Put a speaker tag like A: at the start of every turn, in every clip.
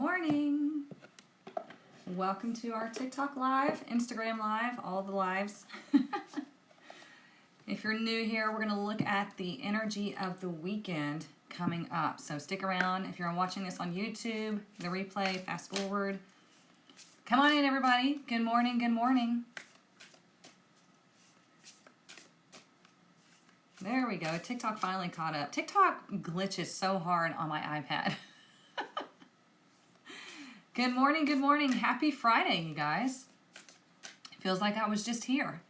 A: morning. Welcome to our TikTok live, Instagram live, all the lives. If you're new here, we're going to look at the energy of the weekend coming up. So stick around. If you're watching this on YouTube, the replay, fast forward. Come on in, everybody. Good morning, good morning. There we go. TikTok finally caught up. TikTok glitches so hard on my iPad. Good morning, good morning. Happy Friday, you guys. It feels like I was just here.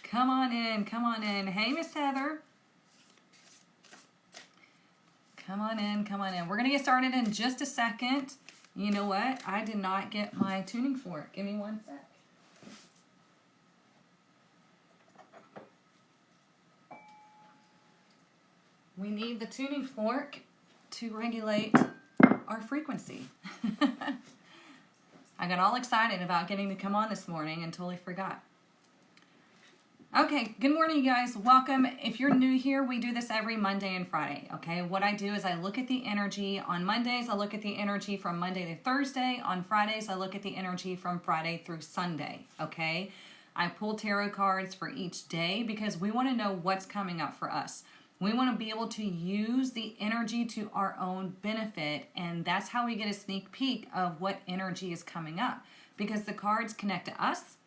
A: Come on in, come on in. Hey, Miss Heather. Come on in, come on in. We're going to get started in just a second. You know what? I did not get my tuning fork. Give me one sec. We need the tuning fork to regulate our frequency. I got all excited about getting to come on this morning and totally forgot. Okay, good morning, you guys. Welcome. If you're new here, we do this every Monday and Friday, okay? What I do is I look at the energy. On Mondays, I look at the energy from Monday to Thursday. On Fridays, I look at the energy from Friday through Sunday, okay? I pull tarot cards for each day because we want to know what's coming up for us. We want to be able to use the energy to our own benefit, and that's how we get a sneak peek of what energy is coming up, because the cards connect to us.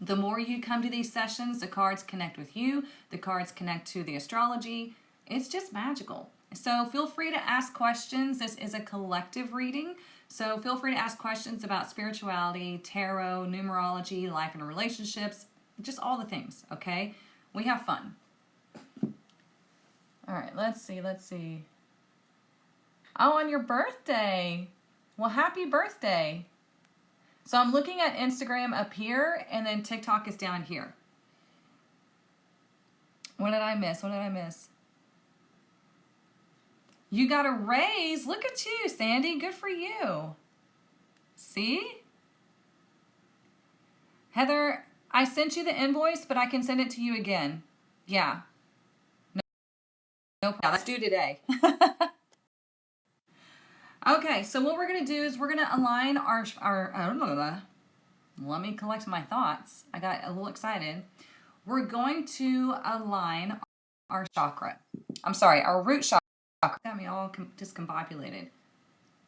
A: The more you come to these sessions, the cards connect with you, the cards connect to the astrology. It's just magical. So feel free to ask questions. This is a collective reading, so feel free to ask questions about spirituality, tarot, numerology, life and relationships, just all the things, okay? We have fun. All right, let's see. Oh, on your birthday. Well, happy birthday. So I'm looking at Instagram up here, and then TikTok is down here. What did I miss? You got a raise. Look at you, Sandy. Good for you. See? Heather, I sent you the invoice, but I can send it to you again. Yeah. No problem. Let's do today. Okay, so what we're going to do is we're going to align our let me collect my thoughts. I got a little excited. We're going to align our chakra. I'm sorry, our root chakra. Got me all discombobulated.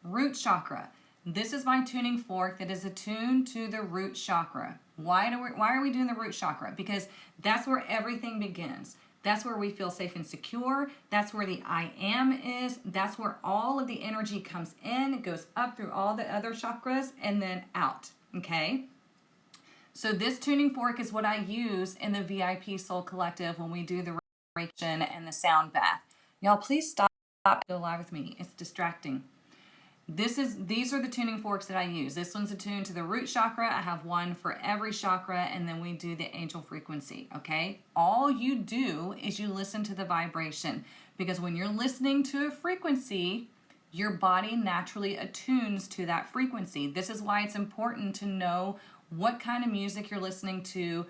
A: Root chakra. This is my tuning fork that is attuned to the root chakra. Why are we doing the root chakra? Because that's where everything begins. That's where we feel safe and secure. That's where the I am is. That's where all of the energy comes in. It goes up through all the other chakras and then out, okay? So this tuning fork is what I use in the VIP Soul Collective when we do the vibration and the sound bath. Y'all, please stop. Go live with me. It's distracting. These are the tuning forks that I use. This one's attuned to the root chakra. I have one for every chakra, and then we do the angel frequency, okay? All you do is you listen to the vibration, because when you're listening to a frequency, your body naturally attunes to that frequency. This is why it's important to know what kind of music you're listening to,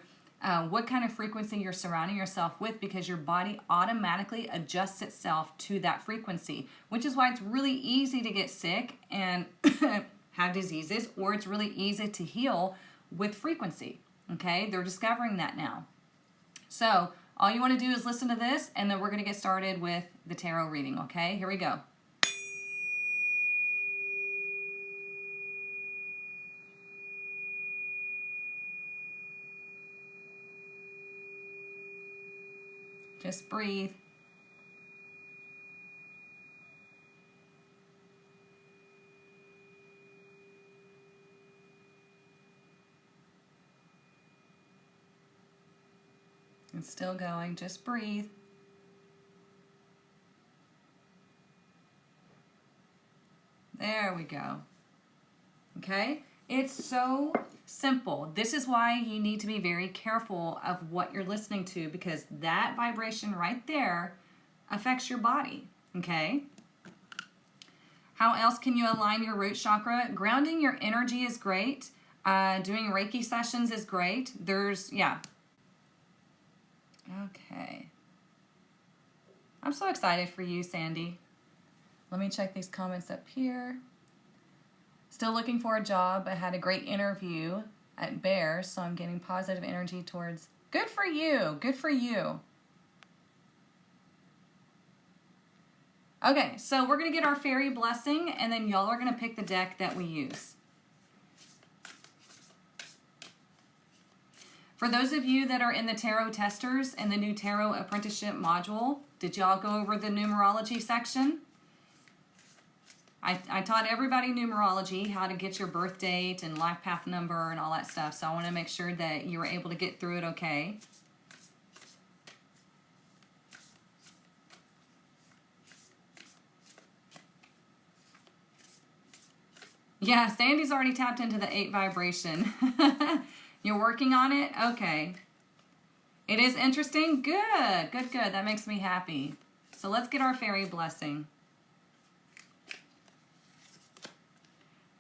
A: what kind of frequency you're surrounding yourself with, because your body automatically adjusts itself to that frequency, which is why it's really easy to get sick and have diseases, or it's really easy to heal with frequency, okay? They're discovering that now. So all you want to do is listen to this, and then we're going to get started with the tarot reading, okay? Here we go. Just breathe. It's still going. Just breathe. There we go. Okay? It's so simple. This is why you need to be very careful of what you're listening to, because that vibration right there affects your body, okay? How else can you align your root chakra? Grounding your energy is great. Doing Reiki sessions is great. Yeah. Okay. I'm so excited for you, Sandy. Let me check these comments up here. Still looking for a job. I had a great interview at Bears, so I'm getting positive energy towards. Good for you. Good for you. Okay, so we're going to get our fairy blessing, and then y'all are going to pick the deck that we use. For those of you that are in the tarot testers and the new tarot apprenticeship module, did y'all go over the numerology section? I taught everybody numerology, how to get your birth date and life path number and all that stuff. So I want to make sure that you were able to get through it okay. Yeah, Sandy's already tapped into the 8 vibration. You're working on it? Okay. It is interesting? Good, good, good. That makes me happy. So let's get our fairy blessing.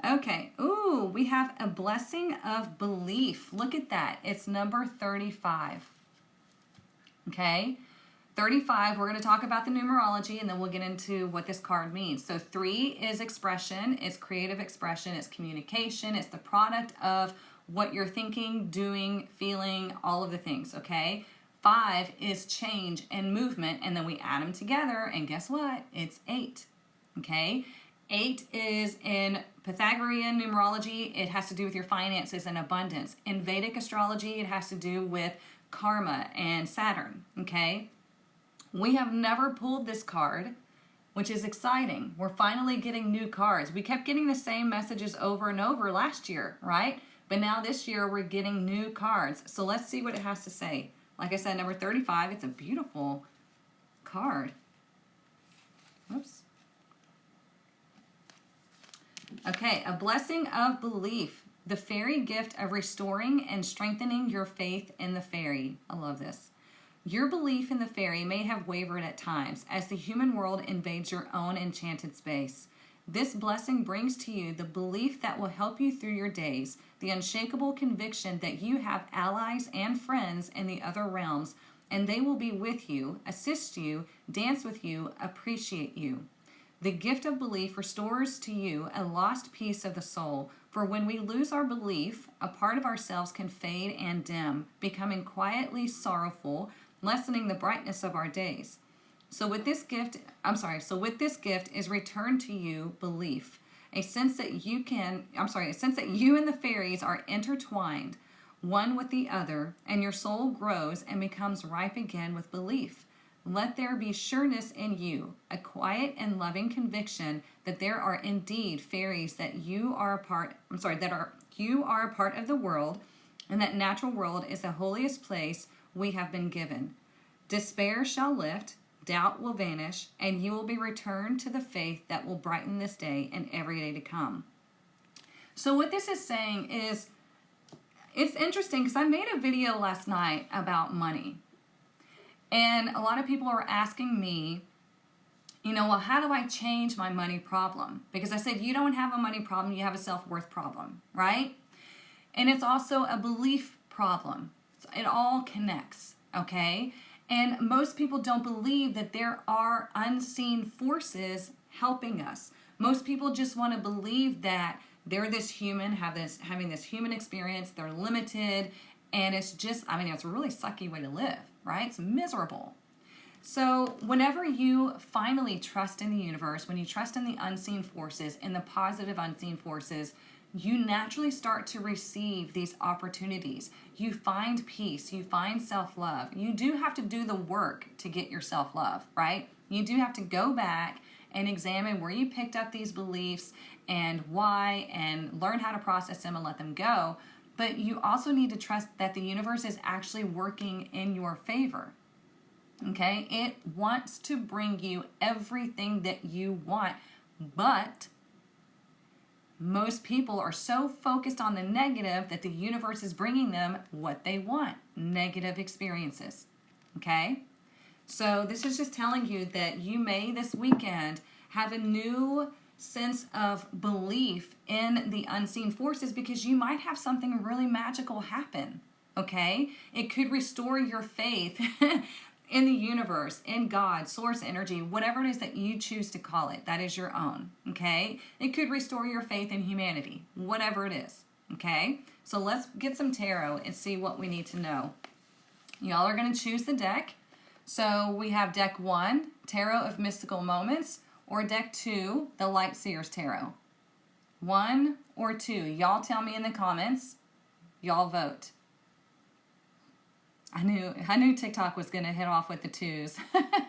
A: Okay. Ooh, we have a blessing of belief. Look at that. It's number 35. Okay. 35, we're going to talk about the numerology, and then we'll get into what this card means. So 3 is expression. It's creative expression. It's communication. It's the product of what you're thinking, doing, feeling, all of the things, okay? 5 is change and movement, and then we add them together, and guess what? It's 8, okay? 8 is in Pythagorean numerology. It has to do with your finances and abundance. In Vedic astrology, it has to do with karma and Saturn, okay? We have never pulled this card, which is exciting. We're finally getting new cards. We kept getting the same messages over and over last year, right? But now this year we're getting new cards. So let's see what it has to say. Like I said, number 35, it's a beautiful card. Oops. Okay, a blessing of belief. The fairy gift of restoring and strengthening your faith in the fairy. I love this. Your belief in the fairy may have wavered at times as the human world invades your own enchanted space. This blessing brings to you the belief that will help you through your days, the unshakable conviction that you have allies and friends in the other realms, and they will be with you, assist you, dance with you, appreciate you. The gift of belief restores to you a lost piece of the soul, for when we lose our belief, a part of ourselves can fade and dim, becoming quietly sorrowful, lessening the brightness of our days. So with this gift is returned to you belief, a sense that you and the fairies are intertwined, one with the other, and your soul grows and becomes ripe again with belief. Let there be sureness in you, a quiet and loving conviction that there are indeed fairies that you are a part of the world, and that natural world is the holiest place we have been given. Despair shall lift, doubt will vanish, and you will be returned to the faith that will brighten this day and every day to come. So what this is saying is, it's interesting because I made a video last night about money. And a lot of people are asking me, well, how do I change my money problem? Because I said, you don't have a money problem, you have a self-worth problem, right? And it's also a belief problem. It all connects, okay? And most people don't believe that there are unseen forces helping us. Most people just want to believe that they're this human, having this human experience, they're limited, and it's a really sucky way to live, right? It's miserable. So whenever you finally trust in the universe, when you trust in the unseen forces, in the positive unseen forces, you naturally start to receive these opportunities. You find peace, you find self-love. You do have to do the work to get your self-love, right? You do have to go back and examine where you picked up these beliefs and why, and learn how to process them and let them go. But you also need to trust that the universe is actually working in your favor. Okay? It wants to bring you everything that you want, but most people are so focused on the negative that the universe is bringing them what they want, negative experiences. Okay? So this is just telling you that you may this weekend have a new sense of belief in the unseen forces because you might have something really magical happen. Okay? It could restore your faith in the universe, in God, source energy, whatever it is that you choose to call it, that is your own, okay? It could restore your faith in humanity, whatever it is, okay? So let's get some tarot and see what we need to know. Y'all are going to choose the deck. So we have deck 1, Tarot of Mystical Moments, or deck 2, the Light Seers Tarot. 1 or 2. Y'all tell me in the comments. Y'all vote. I knew TikTok was going to hit off with the 2s.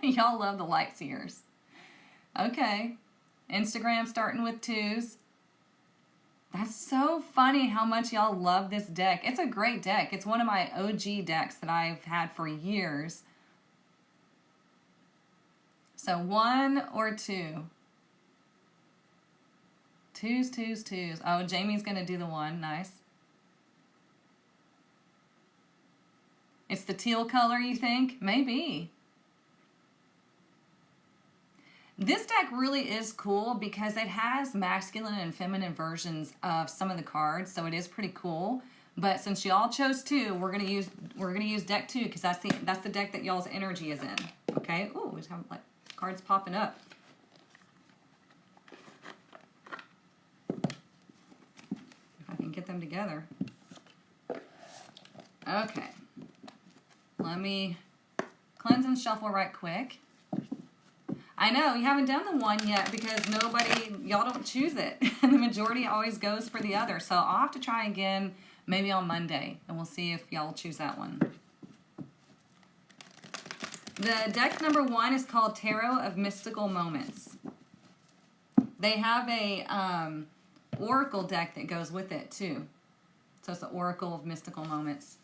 A: Y'all love the Light Seers. Okay. Instagram starting with 2s. That's so funny how much y'all love this deck. It's a great deck. It's one of my OG decks that I've had for years. So 1 or 2. 2s, 2s, 2s. Oh, Jamie's going to do the 1. Nice. It's the teal color, you think? Maybe. This deck really is cool because it has masculine and feminine versions of some of the cards, so it is pretty cool. But since y'all chose 2, we're gonna use deck 2 because that's the deck that y'all's energy is in. Okay. Ooh, we just have like cards popping up. If I can get them together. Okay. Let me cleanse and shuffle right quick. I know, you haven't done the 1 yet because y'all don't choose it. The majority always goes for the other. So I'll have to try again maybe on Monday, and we'll see if y'all choose that one. The deck number 1 is called Tarot of Mystical Moments. They have a oracle deck that goes with it too. So it's the Oracle of Mystical Moments.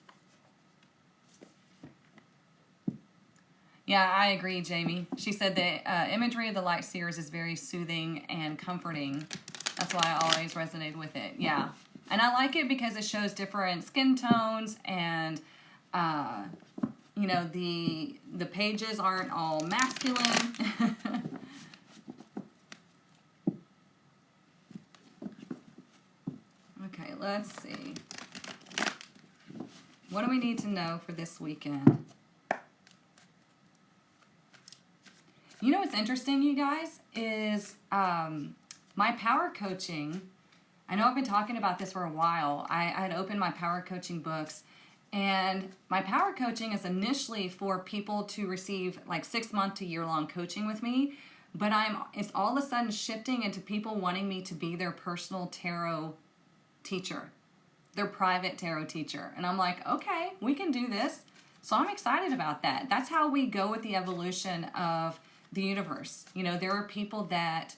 A: Yeah, I agree, Jamie. She said the imagery of the Light Seers is very soothing and comforting. That's why I always resonated with it. Yeah. And I like it because it shows different skin tones and, you know, the pages aren't all masculine. Okay, let's see. What do we need to know for this weekend? You know what's interesting, you guys, is my power coaching. I know I've been talking about this for a while. I had opened my power coaching books, and my power coaching is initially for people to receive like 6-month to year-long coaching with me, but it's all of a sudden shifting into people wanting me to be their personal tarot teacher, their private tarot teacher. And I'm like, okay, we can do this. So I'm excited about that. That's how we go with the evolution of the universe. You know, there are people that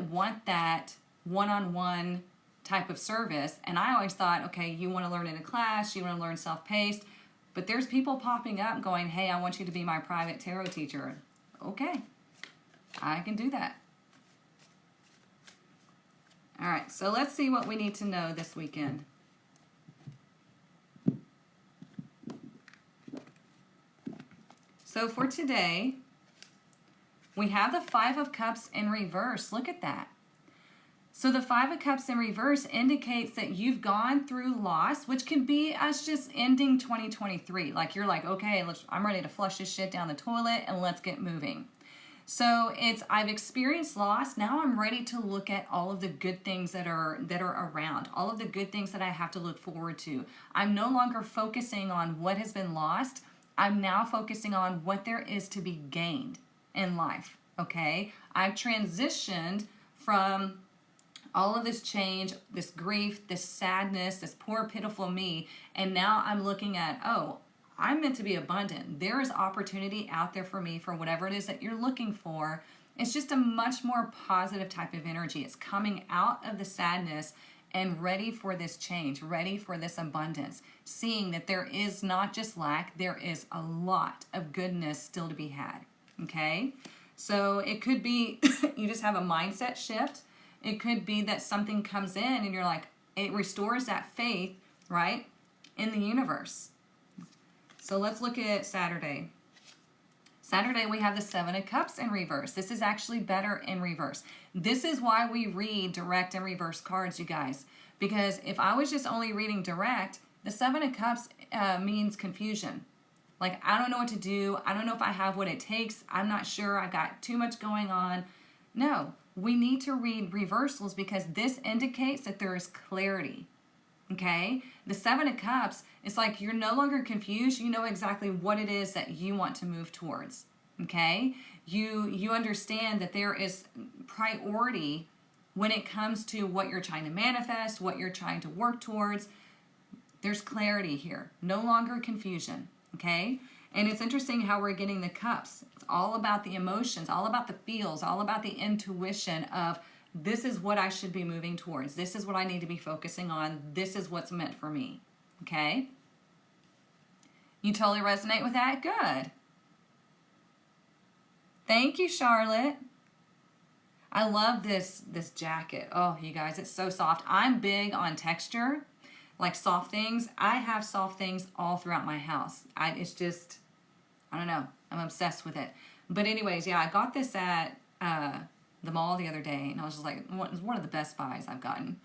A: want that one-on-one type of service, and I always thought, okay, you want to learn in a class, you want to learn self-paced, but there's people popping up going, hey, I want you to be my private tarot teacher. Okay, I can do that. All right, so let's see what we need to know this weekend. So for today, we have the 5 of Cups in reverse. Look at that. So the 5 of Cups in reverse indicates that you've gone through loss, which can be us just ending 2023. Like you're like, okay, I'm ready to flush this shit down the toilet and let's get moving. So I've experienced loss. Now I'm ready to look at all of the good things that are around, all of the good things that I have to look forward to. I'm no longer focusing on what has been lost. I'm now focusing on what there is to be gained in life, okay? I've transitioned from all of this change, this grief, this sadness, this poor, pitiful me, and now I'm looking at, oh, I'm meant to be abundant. There is opportunity out there for me for whatever it is that you're looking for. It's just a much more positive type of energy. It's coming out of the sadness and ready for this change, ready for this abundance, seeing that there is not just lack, there is a lot of goodness still to be had. Okay, so it could be you just have a mindset shift. It could be that something comes in and you're like, it restores that faith, right, in the universe. So let's look at Saturday. Saturday, we have the 7 of Cups in reverse. This is actually better in reverse. This is why we read direct and reverse cards, you guys. Because if I was just only reading direct, the 7 of Cups means confusion. Like, I don't know what to do. I don't know if I have what it takes. I'm not sure. I got too much going on. No, we need to read reversals because this indicates that there is clarity. Okay? The Seven of Cups, it's like you're no longer confused. You know exactly what it is that you want to move towards. Okay? You understand that there is priority when it comes to what you're trying to manifest, what you're trying to work towards. There's clarity here. No longer confusion. Okay? And it's interesting how we're getting the cups. It's all about the emotions, all about the feels, all about the intuition of this is what I should be moving towards. This is what I need to be focusing on. This is what's meant for me. Okay? You totally resonate with that? Good. Thank you, Charlotte. I love this jacket. Oh, you guys, it's so soft. I'm big on texture, like soft things. I have soft things all throughout my house. It's just, I don't know. I'm obsessed with it. But anyways, yeah, I got this at the mall the other day, and I was just like, it was one of the best buys I've gotten.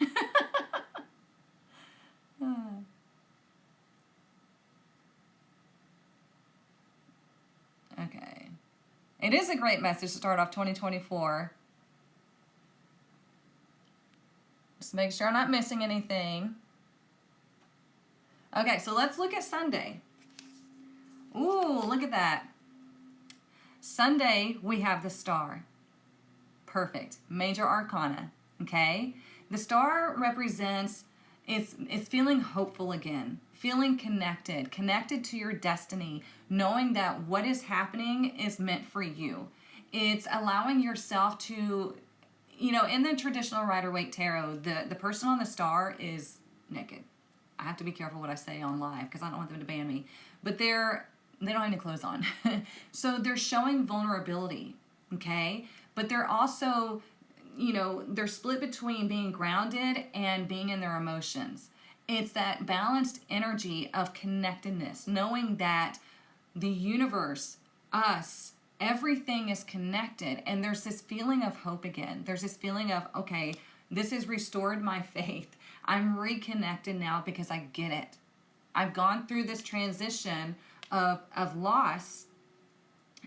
A: Okay. It is a great message to start off 2024. Just make sure I'm not missing anything. Okay, so let's look at Sunday. Ooh, look at that. Sunday, we have the star. Perfect. Major arcana. Okay? The star represents, it's feeling hopeful again. Feeling connected to your destiny, knowing that what is happening is meant for you. It's allowing yourself to, in the traditional Rider-Waite Tarot, the person on the star is naked. I have to be careful what I say on live because I don't want them to ban me. But they don't have any clothes on. So they're showing vulnerability, okay? But they're also, they're split between being grounded and being in their emotions. It's that balanced energy of connectedness, knowing that the universe, us, everything is connected. And there's this feeling of hope again. There's this feeling of, okay, this has restored my faith. I'm reconnected now because I get it. I've gone through this transition of loss.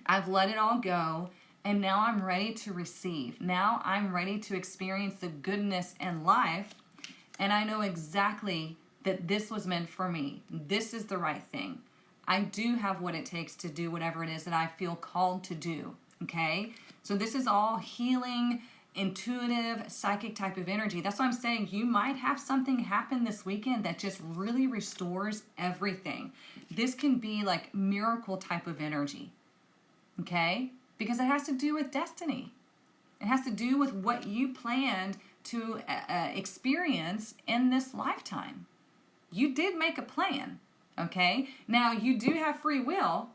A: I've let it all go. And now I'm ready to receive. Now I'm ready to experience the goodness in life. And I know exactly that this was meant for me. This is the right thing. I do have what it takes to do whatever it is that I feel called to do. Okay? So this is all healing, intuitive, psychic type of energy. That's why I'm saying you might have something happen this weekend that just really restores everything. This can be like miracle type of energy. Okay? Because it has to do with destiny. It has to do with what you planned to experience in this lifetime. You did make a plan, okay? Now, you do have free will,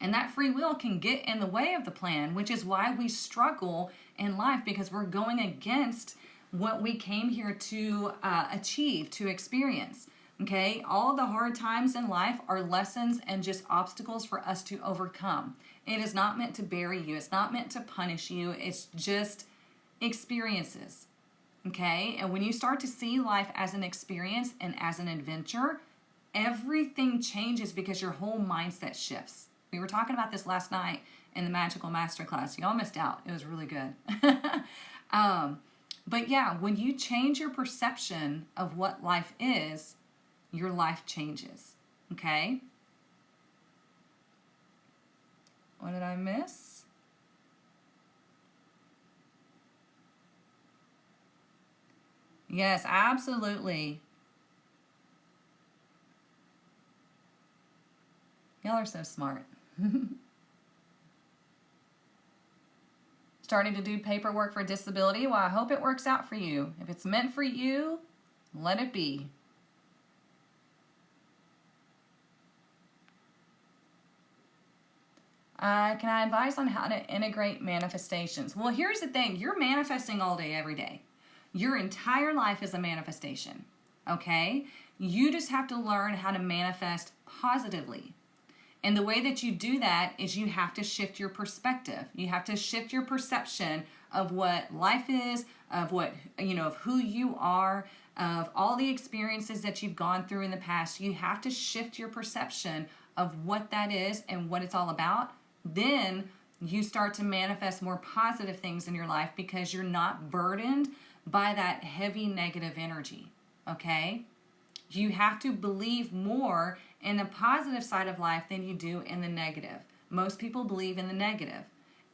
A: and that free will can get in the way of the plan, which is why we struggle in life, because we're going against what we came here to achieve, to experience. Okay, all the hard times in life are lessons and just obstacles for us to overcome. It is not meant to bury you. It's not meant to punish you. It's just experiences. Okay, and when you start to see life as an experience and as an adventure, everything changes because your whole mindset shifts. We were talking about this last night in the Magical Masterclass. Y'all missed out. It was really good. But yeah, when you change your perception of what life is, your life changes, okay? What did I miss? Yes, absolutely. Y'all are so smart. Starting to do paperwork for disability. Well, I hope it works out for you. If it's meant for you, let it be. Can I advise on how to integrate manifestations? Well, here's the thing. You're manifesting all day, every day. Your entire life is a manifestation, okay? You just have to learn how to manifest positively. And the way that you do that is you have to shift your perspective. You have to shift your perception of what life is, of what, of who you are, of all the experiences that you've gone through in the past. You have to shift your perception of what that is and what it's all about, then you start to manifest more positive things in your life because you're not burdened by that heavy negative energy, okay? You have to believe more in the positive side of life than you do in the negative. Most people believe in the negative,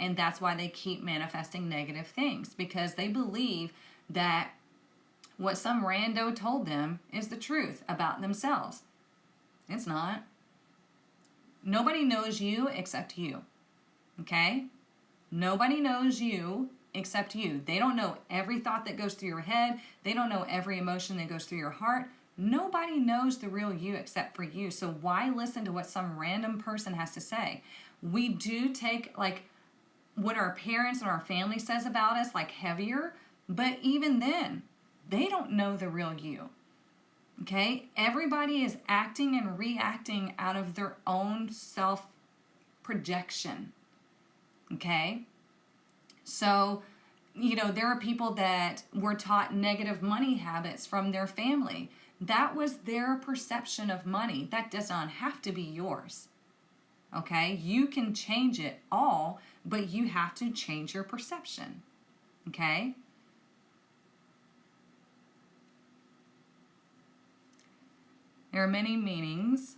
A: and that's why they keep manifesting negative things, because they believe that what some rando told them is the truth about themselves. It's not. Nobody knows you except you, okay? Nobody knows you except you. They don't know every thought that goes through your head. They don't know every emotion that goes through your heart. Nobody knows the real you except for you. So why listen to what some random person has to say? We do take like what our parents and our family says about us like heavier, but even then, they don't know the real you. Okay? Everybody is acting and reacting out of their own self projection. Okay? So, there are people that were taught negative money habits from their family. That was their perception of money. That does not have to be yours. Okay? You can change it all, but you have to change your perception. Okay? There are many meanings.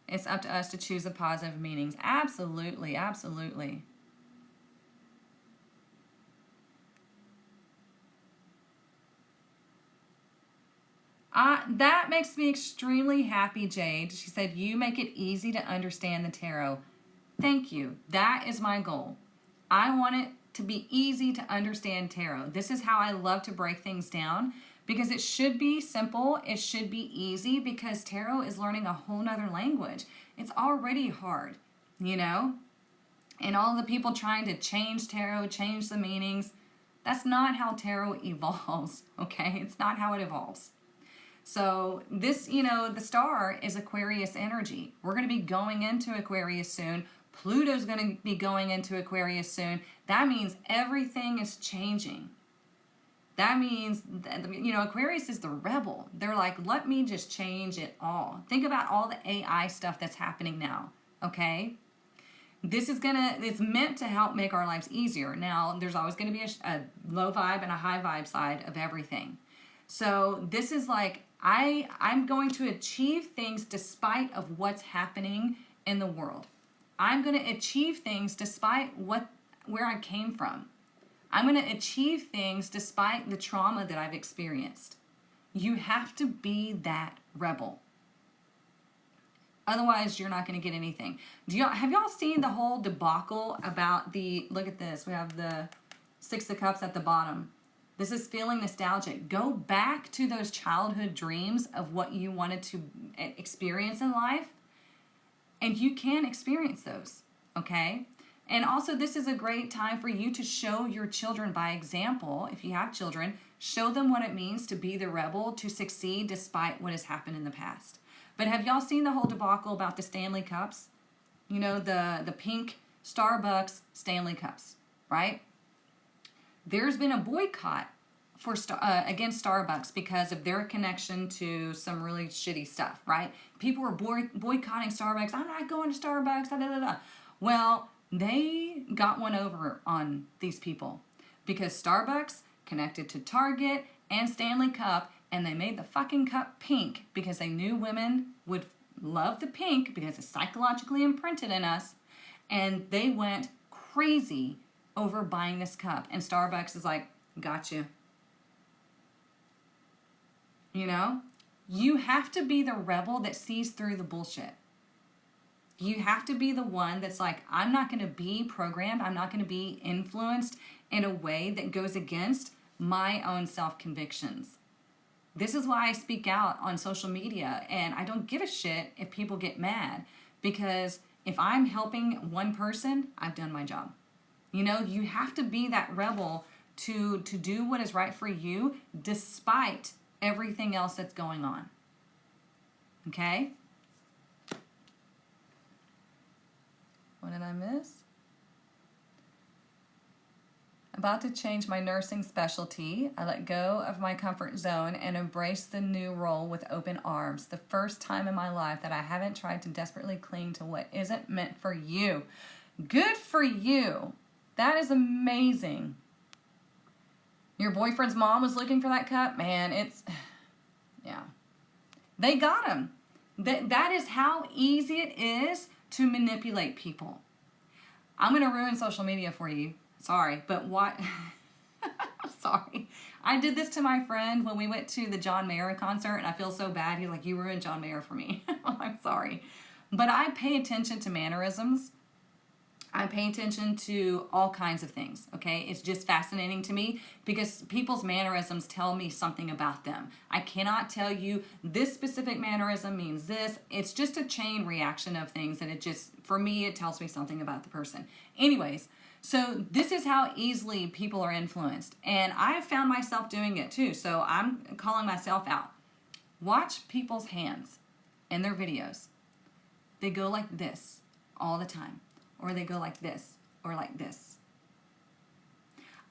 A: It's up to us to choose the positive meanings. Absolutely, absolutely. That makes me extremely happy, Jade. She said, you make it easy to understand the tarot. Thank you. That is my goal. I want it to be easy to understand tarot. This is how I love to break things down, because it should be simple. It should be easy, because tarot is learning a whole nother language. It's already hard, And all the people trying to change tarot, change the meanings, that's not how tarot evolves, okay? It's not how it evolves. So this, the star is Aquarius energy. We're going to be going into Aquarius soon. Pluto's going to be going into Aquarius soon. That means everything is changing. That means, Aquarius is the rebel. They're like, let me just change it all. Think about all the AI stuff that's happening now, okay? It's meant to help make our lives easier. Now, there's always going to be a low vibe and a high vibe side of everything. So this is like, I'm going to achieve things despite of what's happening in the world. I'm going to achieve things despite where I came from. I'm going to achieve things despite the trauma that I've experienced. You have to be that rebel. Otherwise, you're not going to get anything. Have y'all seen the whole debacle about look at this. We have the Six of Cups at the bottom. This is feeling nostalgic. Go back to those childhood dreams of what you wanted to experience in life, and you can experience those, okay? And also, this is a great time for you to show your children by example. If you have children, show them what it means to be the rebel, to succeed despite what has happened in the past. But have y'all seen the whole debacle about the Stanley Cups? The pink Starbucks Stanley Cups, right? There's been a boycott against Starbucks because of their connection to some really shitty stuff, right? People were boycotting Starbucks. I'm not going to Starbucks. Da, da, da, da. Well, they got one over on these people because Starbucks connected to Target and Stanley Cup, and they made the fucking cup pink because they knew women would love the pink because it's psychologically imprinted in us, and they went crazy over buying this cup. And Starbucks is like, got you. You have to be the rebel that sees through the bullshit. You have to be the one that's like, I'm not going to be programmed. I'm not going to be influenced in a way that goes against my own self-convictions. This is why I speak out on social media, and I don't give a shit if people get mad, because if I'm helping one person, I've done my job. You have to be that rebel to do what is right for you despite everything else that's going on. Okay? What did I miss? about to change my nursing specialty. I let go of my comfort zone and embrace the new role with open arms. The first time in my life that I haven't tried to desperately cling to what isn't meant for you. Good for you. That is amazing. Your boyfriend's mom was looking for that cup? Man, yeah. They got him. That is how easy it is to manipulate people. I'm going to ruin social media for you. Sorry, but what? Sorry. I did this to my friend when we went to the John Mayer concert, and I feel so bad. He's like, you ruined John Mayer for me. I'm sorry. But I pay attention to mannerisms. I pay attention to all kinds of things, okay? It's just fascinating to me because people's mannerisms tell me something about them. I cannot tell you this specific mannerism means this. It's just a chain reaction of things, and it just, for me, it tells me something about the person. Anyways, so this is how easily people are influenced, and I have found myself doing it too, so I'm calling myself out. Watch people's hands in their videos. They go like this all the time. Or they go like this, or like this.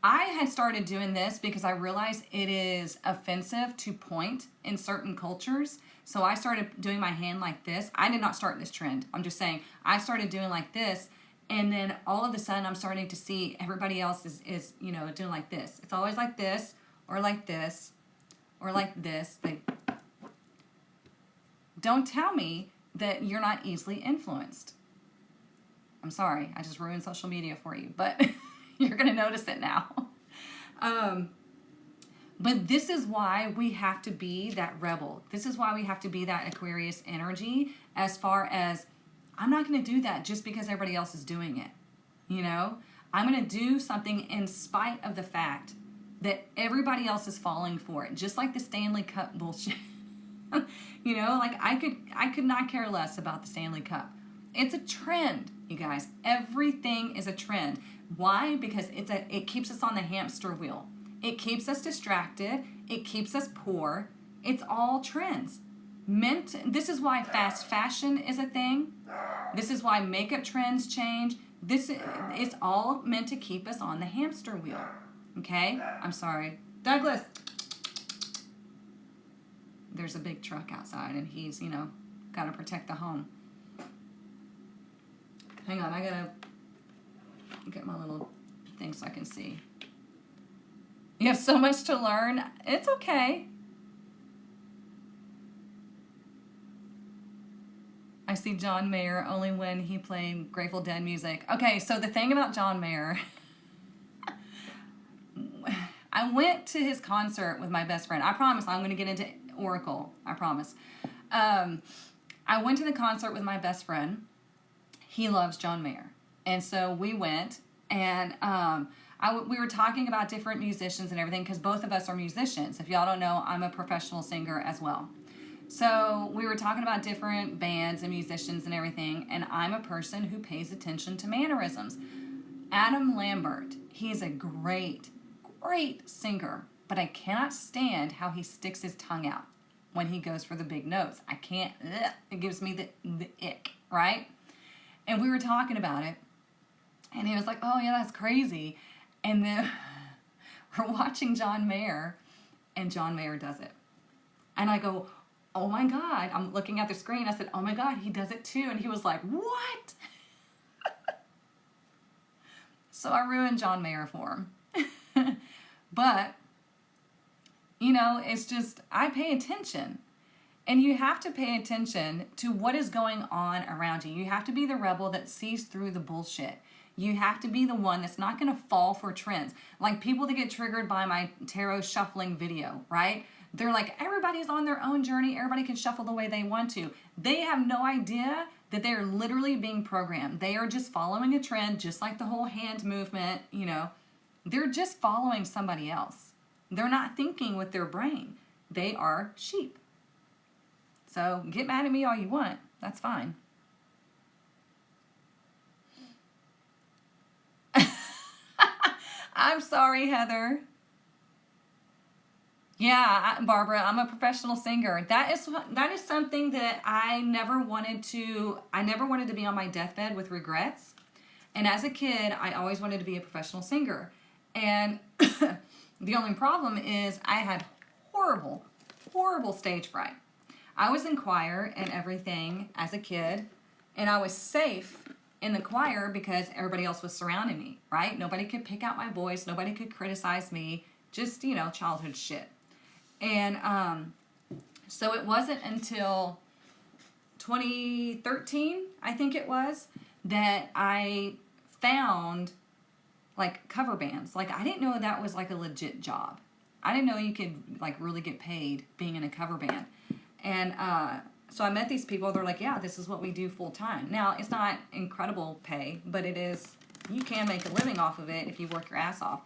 A: I had started doing this because I realized it is offensive to point in certain cultures. So I started doing my hand like this. I did not start this trend. I'm just saying, I started doing like this, and then all of a sudden I'm starting to see everybody else is doing like this. It's always like this, or like this, or like this. Don't tell me that you're not easily influenced. I'm sorry, I just ruined social media for you, but you're going to notice it now. But this is why we have to be that rebel. This is why we have to be that Aquarius energy, as far as, I'm not going to do that just because everybody else is doing it. I'm going to do something in spite of the fact that everybody else is falling for it, just like the Stanley Cup bullshit. I could not care less about the Stanley Cup. It's a trend, you guys. Everything is a trend. Why? Because it keeps us on the hamster wheel. It keeps us distracted. It keeps us poor. It's all trends. This is why fast fashion is a thing. This is why makeup trends change. It's all meant to keep us on the hamster wheel. Okay? I'm sorry. Douglas! There's a big truck outside, and he's, got to protect the home. Hang on, I gotta get my little thing so I can see. You have so much to learn. It's okay. I see John Mayer only when he played Grateful Dead music. Okay, so the thing about John Mayer, I went to his concert with my best friend. I promise I'm going to get into Oracle. I promise. I went to the concert with my best friend. He loves John Mayer. And so we went, and we were talking about different musicians and everything, because both of us are musicians. If y'all don't know, I'm a professional singer as well. So we were talking about different bands and musicians and everything, and I'm a person who pays attention to mannerisms. Adam Lambert, he's a great, great singer, but I cannot stand how he sticks his tongue out when he goes for the big notes. I can't, it gives me the ick, right? And we were talking about it, and he was like, oh, yeah, that's crazy. And then we're watching John Mayer, and John Mayer does it. And I go, oh, my God. I'm looking at the screen. I said, oh, my God, he does it too. And he was like, what? So I ruined John Mayer for him. But, it's just, I pay attention. And you have to pay attention to what is going on around you. You have to be the rebel that sees through the bullshit. You have to be the one that's not going to fall for trends. Like people that get triggered by my tarot shuffling video, right? They're like, everybody's on their own journey. Everybody can shuffle the way they want to. They have no idea that they're literally being programmed. They are just following a trend, just like the whole hand movement, They're just following somebody else. They're not thinking with their brain. They are sheep. So get mad at me all you want. That's fine. I'm sorry, Heather. Yeah, Barbara, I'm a professional singer. That is something that I never wanted to be on my deathbed with regrets. And as a kid, I always wanted to be a professional singer. And the only problem is I had horrible, horrible stage fright. I was in choir and everything as a kid, and I was safe in the choir because everybody else was surrounding me, right? Nobody could pick out my voice. Nobody could criticize me. Just, childhood shit. And so it wasn't until 2013, I think it was, that I found like cover bands. Like, I didn't know that was like a legit job. I didn't know you could like really get paid being in a cover band. And so I met these people. They're like, yeah, this is what we do full time. Now, it's not incredible pay, but it is, you can make a living off of it if you work your ass off.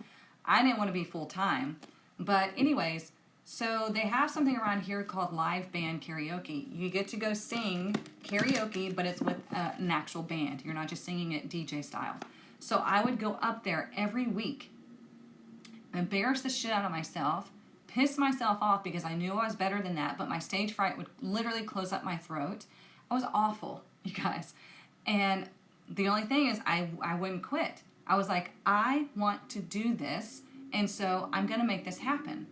A: I didn't want to be full time. But anyways, so they have something around here called live band karaoke. You get to go sing karaoke, but it's with an actual band. You're not just singing it DJ style. So I would go up there every week, embarrass the shit out of myself, piss myself off because I knew I was better than that, but my stage fright would literally close up my throat. I was awful, you guys. And the only thing is I wouldn't quit. I was like, I want to do this, and so I'm going to make this happen.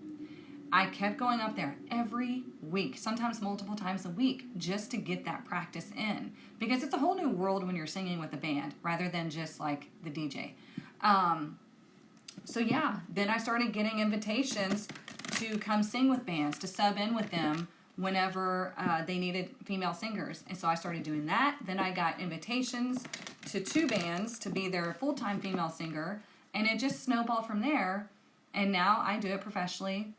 A: I kept going up there every week, sometimes multiple times a week, just to get that practice in. Because it's a whole new world when you're singing with a band rather than just like the DJ. So yeah, then I started getting invitations to come sing with bands, to sub in with them whenever they needed female singers. And so I started doing that. Then I got invitations to 2 bands to be their full-time female singer. And it just snowballed from there. And now I do it professionally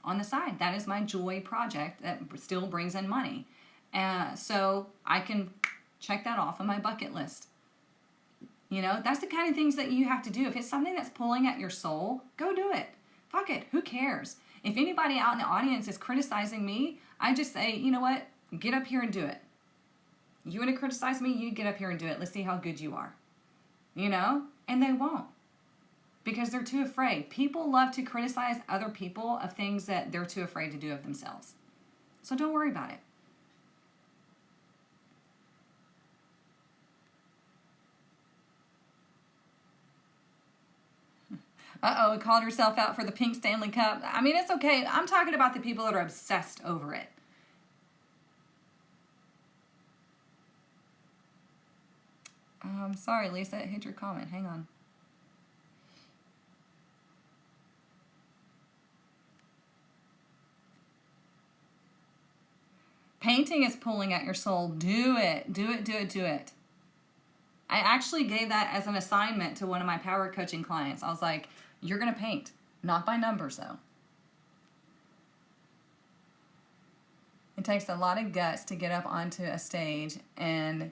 A: on the side. That is my joy project that still brings in money. So I can check that off on my bucket list. That's the kind of things that you have to do. If it's something that's pulling at your soul, go do it. Fuck it. Who cares? If anybody out in the audience is criticizing me, I just say, you know what? Get up here and do it. You want to criticize me? You get up here and do it. Let's see how good you are. And they won't. Because they're too afraid. People love to criticize other people of things that they're too afraid to do of themselves. So don't worry about it. Uh-oh, it called herself out for the pink Stanley Cup. I mean, it's okay. I'm talking about the people that are obsessed over it. Sorry, Lisa, it hit your comment. Hang on. Painting is pulling at your soul. Do it. Do it, do it, do it. I actually gave that as an assignment to one of my power coaching clients. I was like, you're going to paint. Not by numbers, though. It takes a lot of guts to get up onto a stage and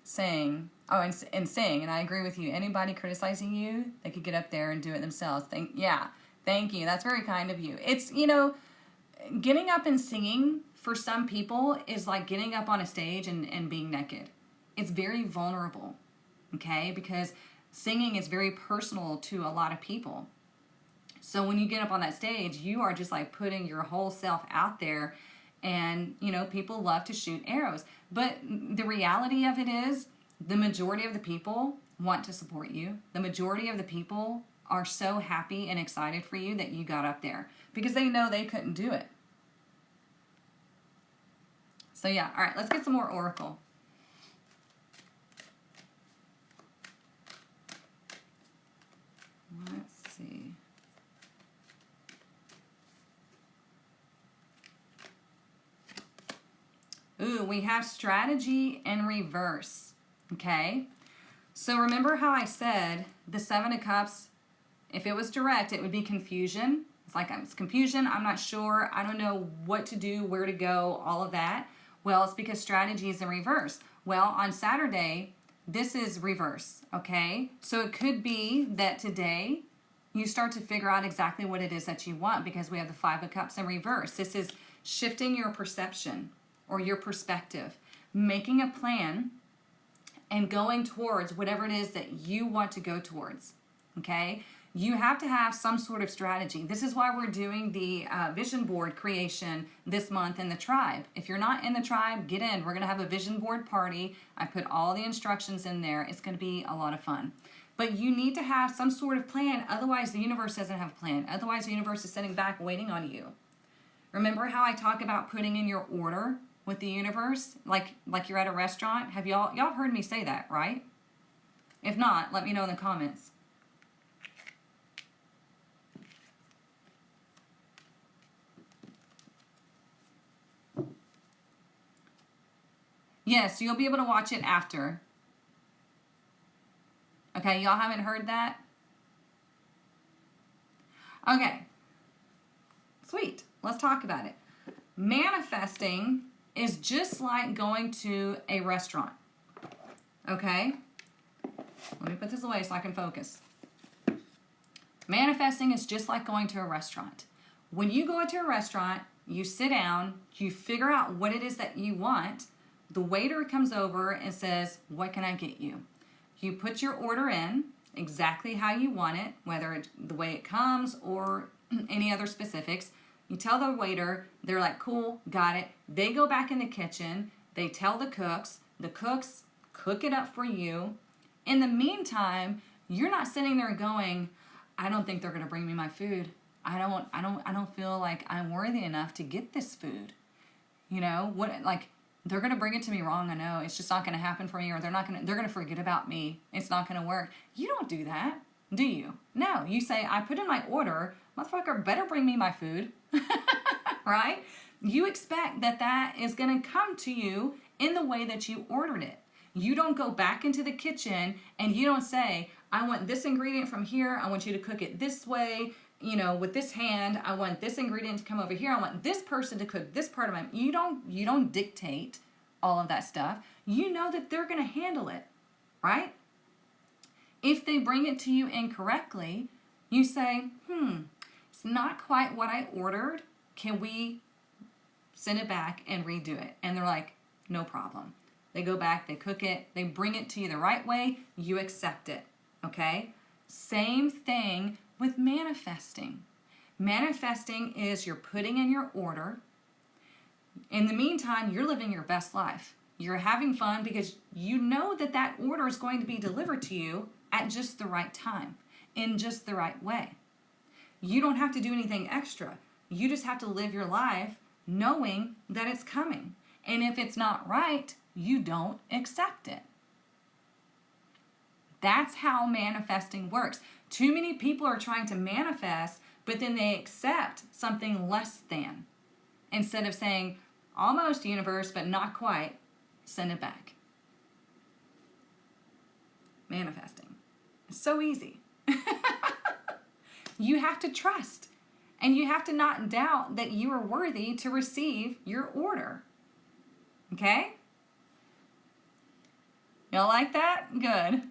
A: sing. Oh, and sing. And I agree with you. Anybody criticizing you, they could get up there and do it themselves. Thank you. That's very kind of you. It's, getting up and singing for some people is like getting up on a stage and being naked. It's very vulnerable, okay? Because singing is very personal to a lot of people. So when you get up on that stage, you are just like putting your whole self out there, and, people love to shoot arrows. But the reality of it is the majority of the people want to support you. The majority of the people are so happy and excited for you that you got up there because they know they couldn't do it. So yeah, all right, let's get some more oracle. Let's see. Ooh, we have strategy in reverse, okay? So remember how I said the 7 of Cups, if it was direct, it would be confusion. It's like, it's confusion, I'm not sure, I don't know what to do, where to go, all of that. Well, it's because strategy is in reverse. Well, on Saturday, this is reverse, okay? So it could be that today you start to figure out exactly what it is that you want because we have the 5 of Cups in reverse. This is shifting your perception or your perspective, making a plan and going towards whatever it is that you want to go towards, okay? You have to have some sort of strategy. This is why we're doing the vision board creation this month in the tribe. If you're not in the tribe, get in. We're going to have a vision board party. I put all the instructions in there. It's going to be a lot of fun. But you need to have some sort of plan. Otherwise, the universe doesn't have a plan. Otherwise, the universe is sitting back waiting on you. Remember how I talk about putting in your order with the universe? Like you're at a restaurant? Have y'all heard me say that, right? If not, let me know in the comments. Yes, you'll be able to watch it after. Okay, y'all haven't heard that? Okay. Sweet. Let's talk about it. Manifesting is just like going to a restaurant. Okay? Let me put this away so I can focus. Manifesting is just like going to a restaurant. When you go into a restaurant, you sit down, you figure out what it is that you want. The waiter comes over and says, "What can I get you?" You put your order in exactly how you want it, whether it's the way it comes or any other specifics. You tell the waiter, they're like, "Cool, got it." They go back in the kitchen, they tell the cooks cook it up for you. In the meantime, you're not sitting there going, "I don't think they're going to bring me my food. I don't feel like I'm worthy enough to get this food." You know, they're going to bring it to me wrong. I know it's just not going to happen for me, or they're going to forget about me. It's not going to work. You don't do that, do you? No, you say, "I put in my order. Motherfucker better bring me my food." Right? You expect that is going to come to you in the way that you ordered it. You don't go back into the kitchen and you don't say, "I want this ingredient from here. I want you to cook it this way. You know, with this hand, I want this ingredient to come over here. I want this person to cook this part of my..." You don't dictate all of that stuff. You know that they're going to handle it, right? If they bring it to you incorrectly, you say, "It's not quite what I ordered. Can we send it back and redo it?" And they're like, "No problem." They go back, they cook it, they bring it to you the right way, you accept it, okay? Same thing with manifesting. Manifesting is you're putting in your order. In the meantime, you're living your best life. You're having fun because you know that order is going to be delivered to you at just the right time, in just the right way. You don't have to do anything extra. You just have to live your life knowing that it's coming. And if it's not right, you don't accept it. That's how manifesting works. Too many people are trying to manifest, but then they accept something less than. Instead of saying, "Almost, universe, but not quite," send it back. Manifesting. It's so easy. You have to trust. And you have to not doubt that you are worthy to receive your order. Okay? Y'all like that? Good.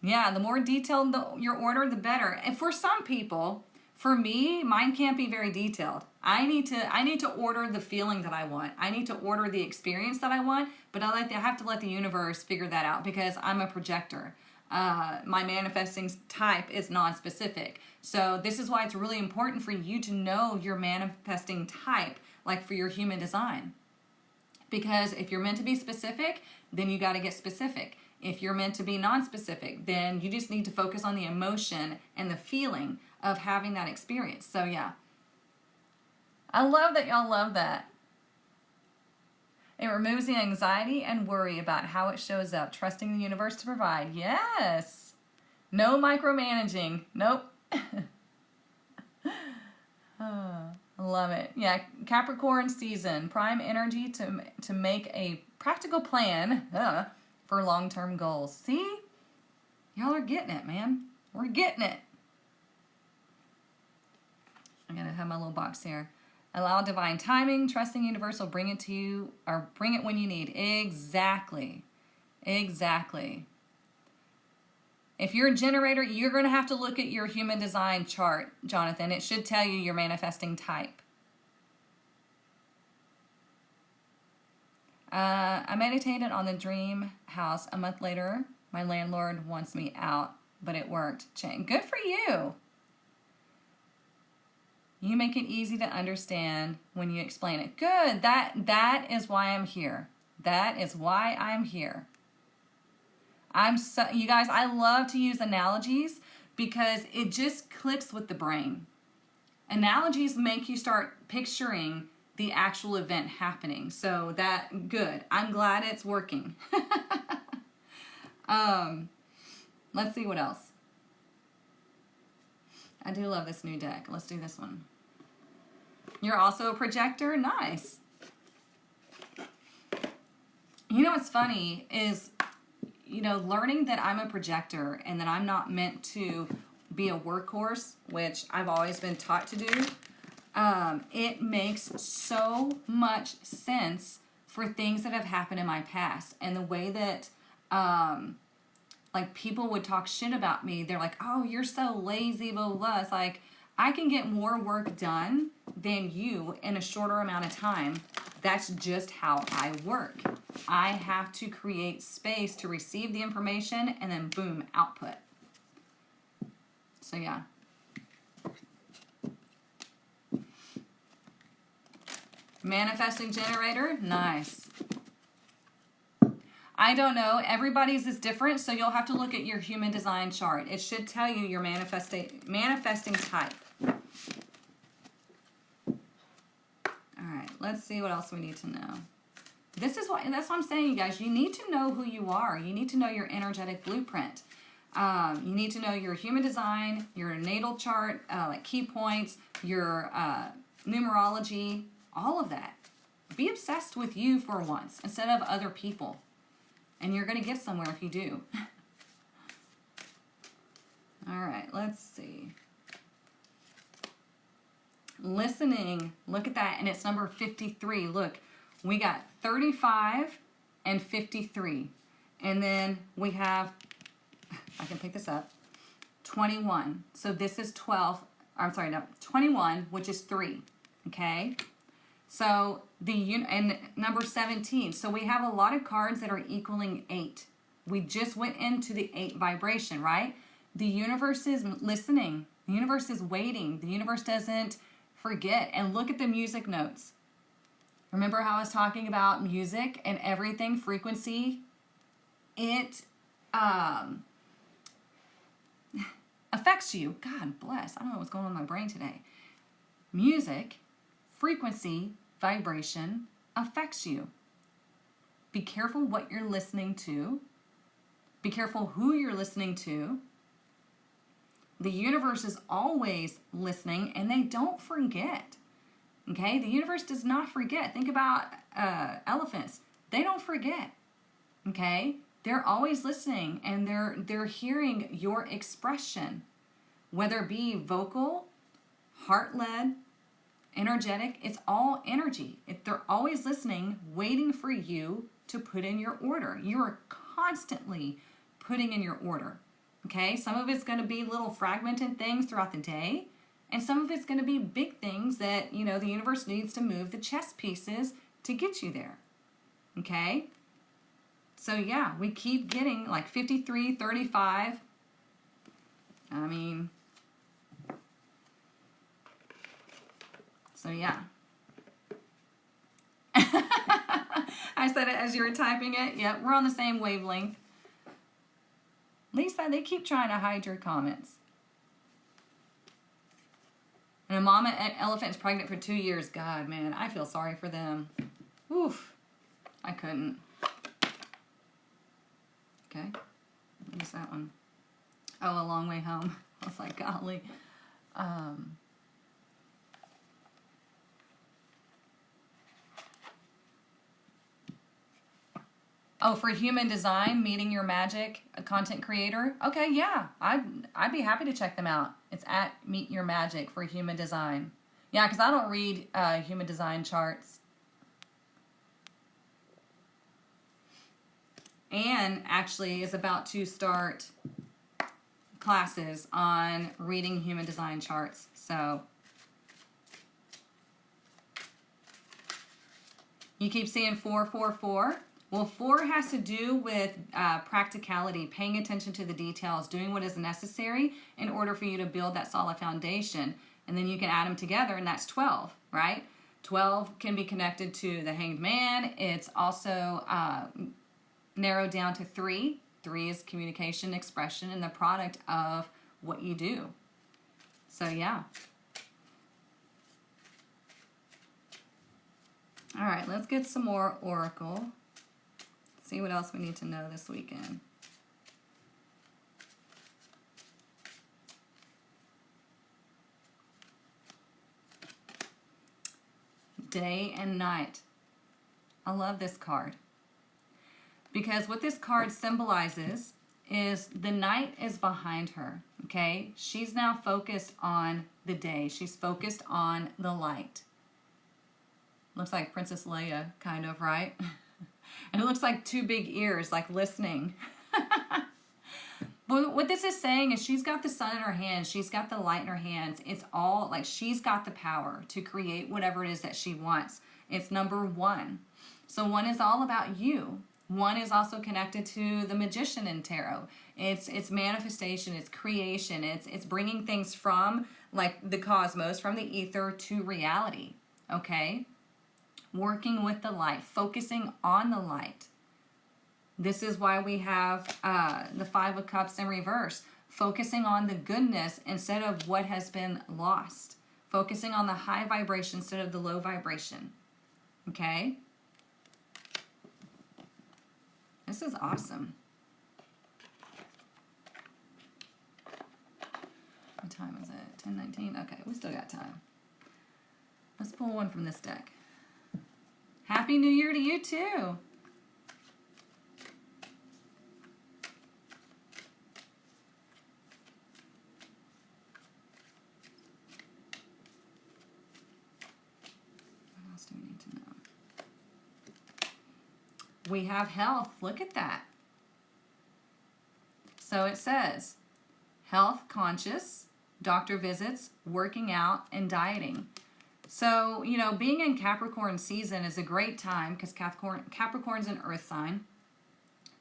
A: Yeah, the more detailed your order, the better. And for some people, for me, mine can't be very detailed. I need to order the feeling that I want. I need to order the experience that I want, but I have to let the universe figure that out because I'm a projector. My manifesting type is non-specific. So this is why it's really important for you to know your manifesting type, like for your human design. Because if you're meant to be specific, then you got to get specific. If you're meant to be non-specific, then you just need to focus on the emotion and the feeling of having that experience. So yeah. I love that y'all love that. It removes the anxiety and worry about how it shows up, trusting the universe to provide. Yes. No micromanaging. Nope. Oh, I love it. Yeah, Capricorn season. Prime energy to make a practical plan for long-term goals. See? Y'all are getting it, man. We're getting it. I'm going to have my little box here. Allow divine timing. Trusting universe will bring it to you, or bring it when you need. Exactly. Exactly. If you're a generator, you're going to have to look at your human design chart, Jonathan. It should tell you your manifesting type. I meditated on the dream house. A month later, my landlord wants me out, but it worked. Good for you. You make it easy to understand when you explain it. Good. That is why I'm here. That is why I'm here. You guys, I love to use analogies because it just clicks with the brain. Analogies make you start picturing the actual event happening. So good. I'm glad it's working. Let's see what else. I do love this new deck. Let's do this one. You're also a projector? Nice. You know what's funny is, learning that I'm a projector and that I'm not meant to be a workhorse, which I've always been taught to do, it makes so much sense for things that have happened in my past. And the way that, people would talk shit about me. They're like, oh, you're so lazy, blah, blah, blah. It's like, I can get more work done than you in a shorter amount of time. That's just how I work. I have to create space to receive the information and then boom, output. So yeah. Manifesting generator, nice. I don't know, everybody's is different, so you'll have to look at your human design chart. It should tell you your manifesting type. All right, let's see what else we need to know. That's what I'm saying, you guys. You need to know who you are. You need to know your energetic blueprint. You need to know your human design, your natal chart, like key points, your numerology, all of that. Be obsessed with you for once instead of other people. And you're going to get somewhere if you do. All right, let's see. Listening, look at that, and it's number 53. Look, we got 35 and 53. And then we have, I can pick this up, 21. So this is 21, which is 3, okay? So and number 17. So we have a lot of cards that are equaling 8. We just went into the 8 vibration, right? The universe is listening. The universe is waiting. The universe doesn't forget. And look at the music notes. Remember how I was talking about music and everything, frequency? It affects you. God bless. I don't know what's going on in my brain today. Music, frequency, vibration affects you. Be careful what you're listening to. Be careful who you're listening to. The universe is always listening and they don't forget. Okay? The universe does not forget. Think about elephants. They don't forget. Okay? They're always listening and they're hearing your expression, whether it be vocal, heart-led, energetic. It's all energy. They're always listening, waiting for you to put in your order. You are constantly putting in your order. Okay? Some of it's going to be little fragmented things throughout the day, and some of it's going to be big things that, the universe needs to move the chess pieces to get you there. Okay? So yeah, we keep getting like 53, 35. So yeah. I said it as you were typing it. Yep, we're on the same wavelength. Lisa, they keep trying to hide your comments. And a mama elephant is pregnant for 2 years. God, man, I feel sorry for them. Oof. I couldn't. Okay. What is that one? Oh, A Long Way Home. I was like, golly. Oh, for human design, meeting your magic, a content creator. Okay, yeah, I'd be happy to check them out. It's at Meet Your Magic for human design. Yeah, because I don't read human design charts. Anne actually is about to start classes on reading human design charts. So You keep seeing 444. Well, 4 has to do with practicality, paying attention to the details, doing what is necessary in order for you to build that solid foundation. And then you can add them together, and that's 12, right? 12 can be connected to the Hanged Man. It's also narrowed down to 3. 3 is communication, expression, and the product of what you do. So, yeah. All right, let's get some more Oracle. See what else we need to know this weekend. Day and night. I love this card. Because what this card symbolizes is the night is behind her, okay? She's now focused on the day. She's focused on the light. Looks like Princess Leia, kind of, right? And it looks like 2 big ears, like listening. But what this is saying is she's got the sun in her hands. She's got the light in her hands. It's all like she's got the power to create whatever it is that she wants. It's number 1. So 1 is all about you. 1 is also connected to the magician in tarot. It's manifestation, it's creation, it's bringing things from like the cosmos, from the ether to reality, okay? Working with the light, focusing on the light. This is why we have the 5 of Cups in reverse, focusing on the goodness instead of what has been lost, focusing on the high vibration instead of the low vibration, okay? This is awesome. What time is it? 10:19? Okay, we still got time. Let's pull one from this deck. Happy New Year to you too. What else do we need to know? We have health. Look at that. So it says, health conscious, doctor visits, working out, and dieting. So, you know, being in Capricorn season is a great time because Capricorn's an earth sign.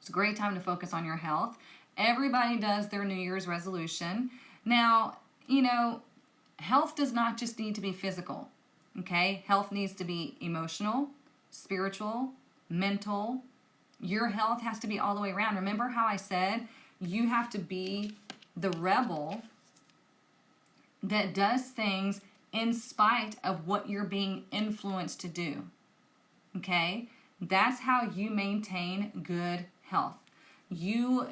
A: It's a great time to focus on your health. Everybody does their New Year's resolution. Now, you know, health does not just need to be physical, okay? Health needs to be emotional, spiritual, mental. Your health has to be all the way around. Remember how I said you have to be the rebel that does things in spite of what you're being influenced to do. Okay? That's how you maintain good health. You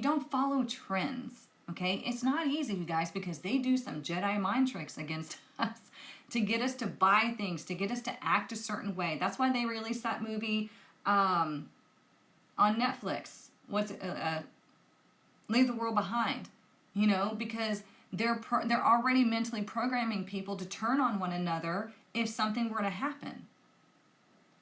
A: don't follow trends. Okay? It's not easy, you guys, because they do some Jedi mind tricks against us to get us to buy things, to get us to act a certain way. That's why they released that movie on Netflix. What's it? Leave the World Behind. You know, because they're already mentally programming people to turn on one another if something were to happen.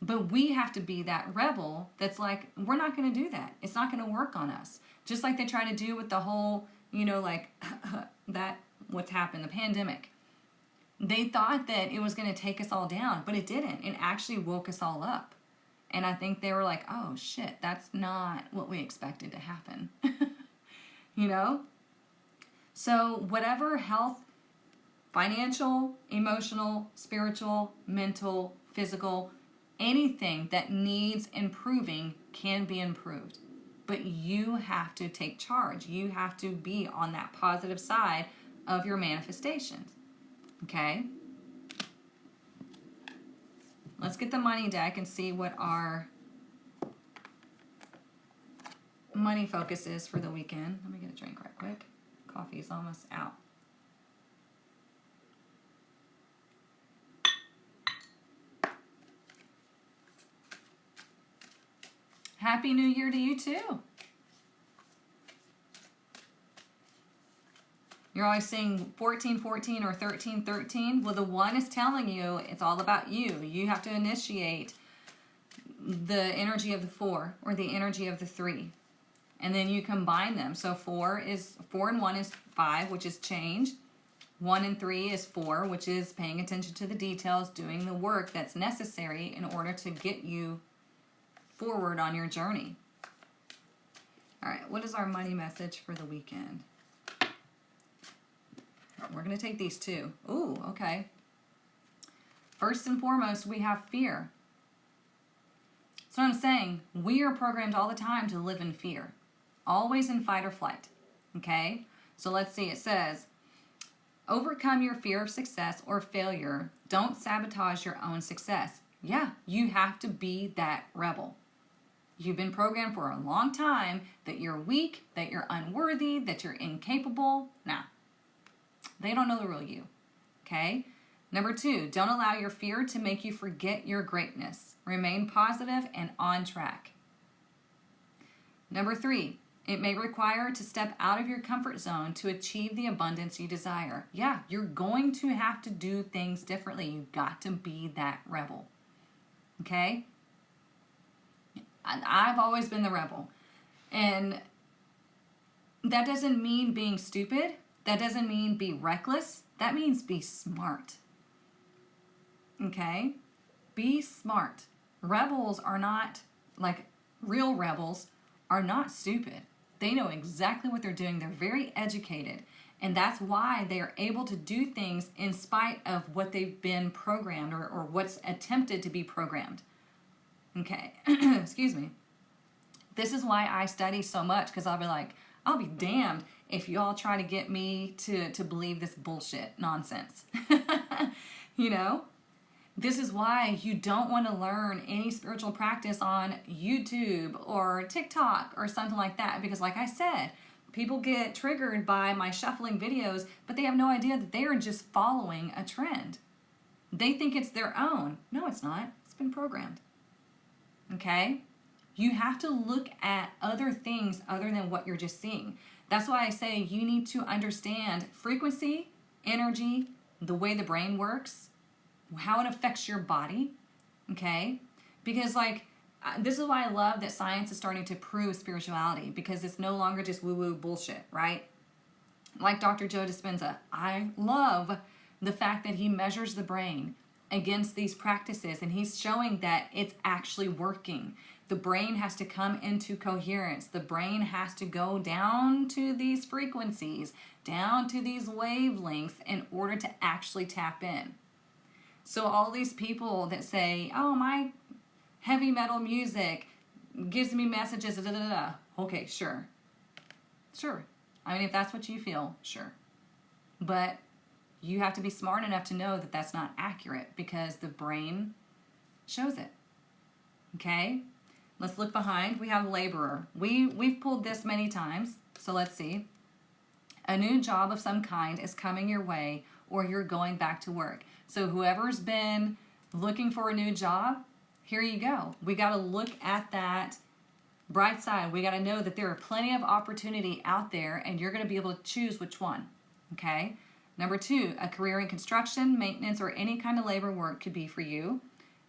A: But we have to be that rebel that's like, we're not going to do that. It's not going to work on us. Just like they try to do with the whole, you know, like that, what's happened, the pandemic. They thought that it was going to take us all down, but it didn't. It actually woke us all up. And I think they were like, oh shit, that's not what we expected to happen. You know? So whatever health, financial, emotional, spiritual, mental, physical, anything that needs improving can be improved. But you have to take charge. You have to be on that positive side of your manifestations. Okay? Let's get the money deck and see what our money focus is for the weekend. Let me get a drink right quick. Coffee is almost out. Happy New Year to you too. You're always saying 14-14 or 13-13. Well, the 1 is telling you it's all about you. You have to initiate the energy of the 4 or the energy of the 3. And then you combine them. So 4 and 1 is 5, which is change. 1 and 3 is 4, which is paying attention to the details, doing the work that's necessary in order to get you forward on your journey. All right, what is our money message for the weekend? We're going to take these two. Ooh, okay. First and foremost, we have fear. So I'm saying we are programmed all the time to live in fear, always in fight or flight. Okay? So let's see, it says, overcome your fear of success or failure. Don't sabotage your own success. Yeah, you have to be that rebel. You've been programmed for a long time that you're weak, that you're unworthy, that you're incapable. Nah, they don't know the real you. Okay? Number 2, don't allow your fear to make you forget your greatness. Remain positive and on track. Number 3, it may require to step out of your comfort zone to achieve the abundance you desire. Yeah, you're going to have to do things differently. You've got to be that rebel. Okay? I've always been the rebel. And that doesn't mean being stupid. That doesn't mean be reckless. That means be smart. Okay? Be smart. Rebels are not, like real rebels, are not stupid. They know exactly what they're doing. They're very educated. And that's why they are able to do things in spite of what they've been programmed or what's attempted to be programmed. Okay, excuse me. This is why I study so much, because I'll be damned if y'all try to get me to believe this bullshit nonsense. You know? This is why you don't want to learn any spiritual practice on YouTube or TikTok or something like that, because like I said, people get triggered by my shuffling videos, but they have no idea that they are just following a trend. They think it's their own. No, it's not. It's been programmed. Okay? You have to look at other things other than what you're just seeing. That's why I say you need to understand frequency, energy, the way the brain works, how it affects your body. Okay? Because this is why I love that science is starting to prove spirituality, because it's no longer just woo-woo bullshit, right? Like Dr. Joe Dispenza, I love the fact that he measures the brain against these practices, and he's showing that it's actually working. The brain has to come into coherence. The brain has to go down to these frequencies, down to these wavelengths in order to actually tap in. So all these people that say, oh, my heavy metal music gives me messages, da, da, da, da. Okay, sure. Sure. I mean, if that's what you feel, sure. But you have to be smart enough to know that that's not accurate, because the brain shows it. Okay? Let's look behind. We have laborer. We've pulled this many times, so let's see. A new job of some kind is coming your way, or you're going back to work. So whoever's been looking for a new job, here you go. We got to look at that bright side. We got to know that there are plenty of opportunity out there, and you're going to be able to choose which one. Okay? Number 2, a career in construction, maintenance, or any kind of labor work could be for you.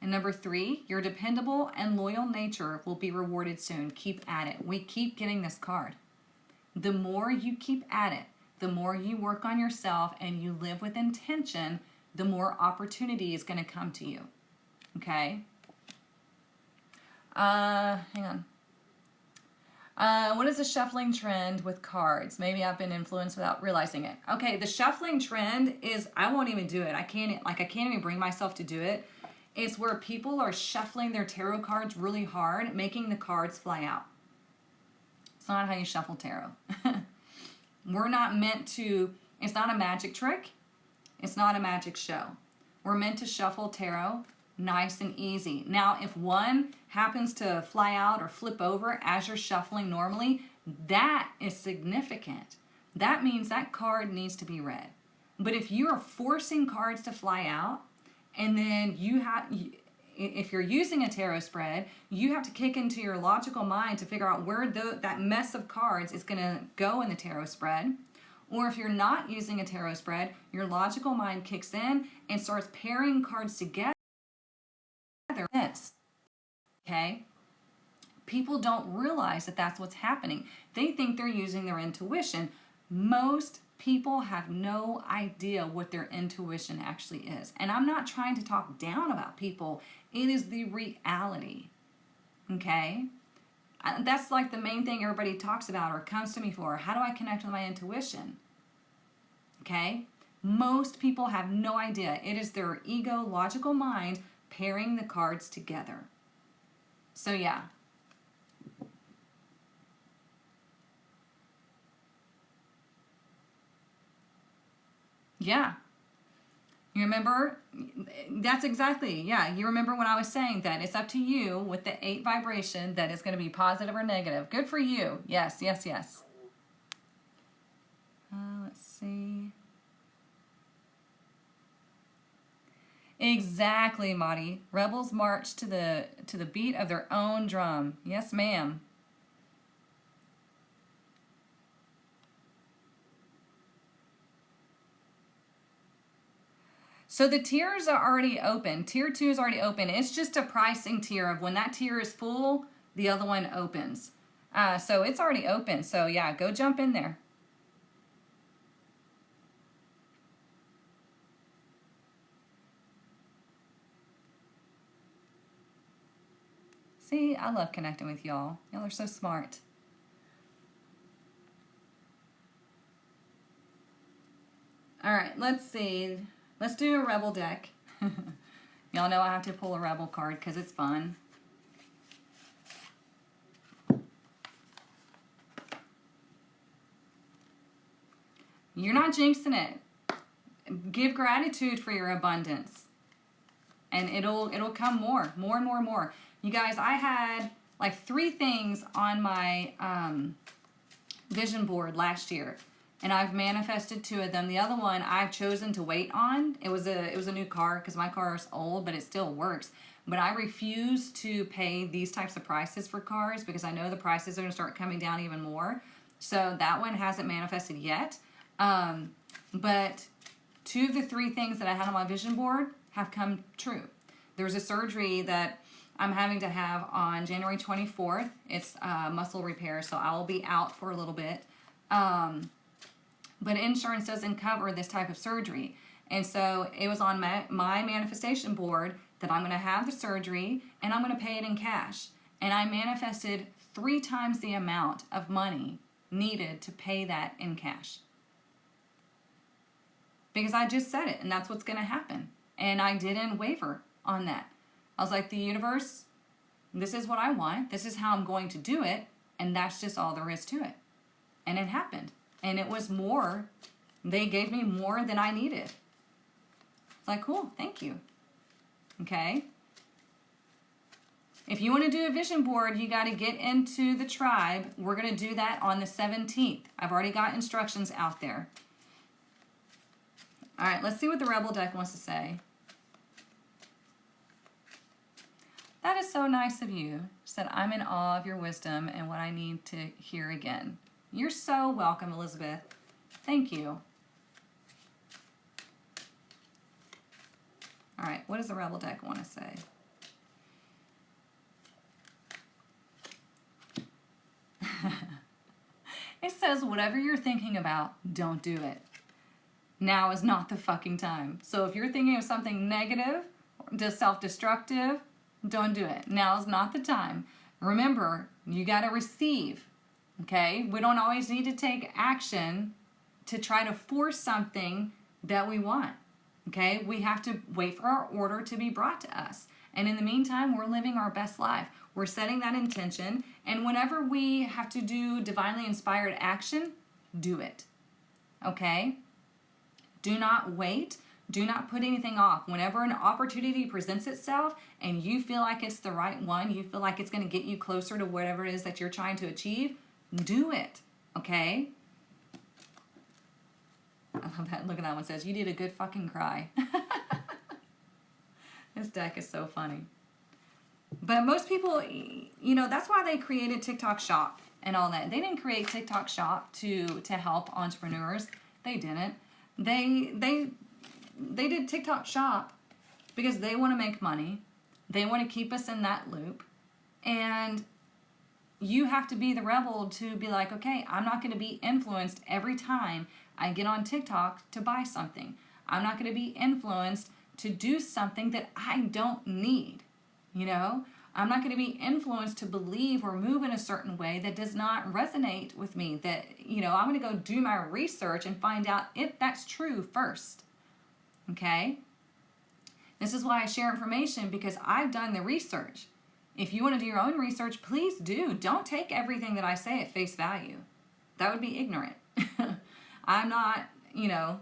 A: And number 3, your dependable and loyal nature will be rewarded soon. Keep at it. We keep getting this card. The more you keep at it, the more you work on yourself and you live with intention, the more opportunity is going to come to you. Okay? Hang on. What is the shuffling trend with cards? Maybe I've been influenced without realizing it. Okay, the shuffling trend is, I won't even do it. I can't even bring myself to do it. It's where people are shuffling their tarot cards really hard, making the cards fly out. It's not how you shuffle tarot. We're not meant to, it's not a magic trick. It's not a magic show. We're meant to shuffle tarot nice and easy. Now, if one happens to fly out or flip over as you're shuffling normally, that is significant. That means that card needs to be read. But if you are forcing cards to fly out, and then if you're using a tarot spread, you have to kick into your logical mind to figure out where that mess of cards is going to go in the tarot spread. Or if you're not using a tarot spread, your logical mind kicks in and starts pairing cards together. Okay? People don't realize that that's what's happening. They think they're using their intuition. Most people have no idea what their intuition actually is. And I'm not trying to talk down about people. It is the reality. Okay? That's like the main thing everybody talks about or comes to me for. How do I connect with my intuition? Okay? Most people have no idea. It is their ego, logical mind pairing the cards together. So yeah. Yeah. You remember? That's exactly, yeah. You remember when I was saying that it's up to you with the 8 vibration that is going to be positive or negative. Good for you. Yes, yes, yes. Let's see. Exactly, Marty. Rebels march to the beat of their own drum. Yes, ma'am. So the tiers are already open. Tier 2 is already open. It's just a pricing tier of when that tier is full, the other one opens. So it's already open. So yeah, go jump in there. See, I love connecting with y'all. Y'all are so smart. All right, let's see. Let's do a Rebel deck. Y'all know I have to pull a Rebel card because it's fun. You're not jinxing it. Give gratitude for your abundance. And it'll come more and more. You guys, I had like 3 things on my vision board last year. And I've manifested 2 of them. The other one I've chosen to wait on. It was a new car because my car is old, but it still works. But I refuse to pay these types of prices for cars because I know the prices are going to start coming down even more. So that one hasn't manifested yet. But 2 of the 3 things that I had on my vision board have come true. There's a surgery that I'm having to have on January 24th. It's muscle repair, so I will be out for a little bit. But insurance doesn't cover this type of surgery. And so it was on my manifestation board that I'm going to have the surgery and I'm going to pay it in cash. And I manifested 3 times the amount of money needed to pay that in cash. Because I just said it and that's what's going to happen. And I didn't waver on that. I was like, the universe, this is what I want. This is how I'm going to do it. And that's just all there is to it. And it happened. And it was more. They gave me more than I needed. It's like, cool, thank you. Okay? If you want to do a vision board, you got to get into the tribe. We're going to do that on the 17th. I've already got instructions out there. All right, let's see what the Rebel deck wants to say. That is so nice of you. Said, I'm in awe of your wisdom and what I need to hear again. You're so welcome, Elizabeth. Thank you. All right, what does the Rebel deck want to say? It says, whatever you're thinking about, don't do it. Now is not the fucking time. So if you're thinking of something negative, self-destructive, don't do it. Now is not the time. Remember, you got to receive. Okay? We don't always need to take action to try to force something that we want. Okay? We have to wait for our order to be brought to us. And in the meantime, we're living our best life. We're setting that intention. And whenever we have to do divinely inspired action, do it. Okay? Do not wait. Do not put anything off. Whenever an opportunity presents itself and you feel like it's the right one, you feel like it's going to get you closer to whatever it is that you're trying to achieve, do it. Okay? I love that. Look at that one. It says, you did a good fucking cry. This deck is so funny. But most people, you know, that's why they created TikTok Shop and all that. They didn't create TikTok Shop to help entrepreneurs. They didn't. They did TikTok Shop because they want to make money. They want to keep us in that loop. And you have to be the rebel to be like, okay, I'm not going to be influenced every time I get on TikTok to buy something. I'm not going to be influenced to do something that I don't need. You know, I'm not going to be influenced to believe or move in a certain way that does not resonate with me. That, you know, I'm going to go do my research and find out if that's true first. Okay? This is why I share information, because I've done the research. If you want to do your own research, please do. Don't take everything that I say at face value. That would be ignorant. I'm not, you know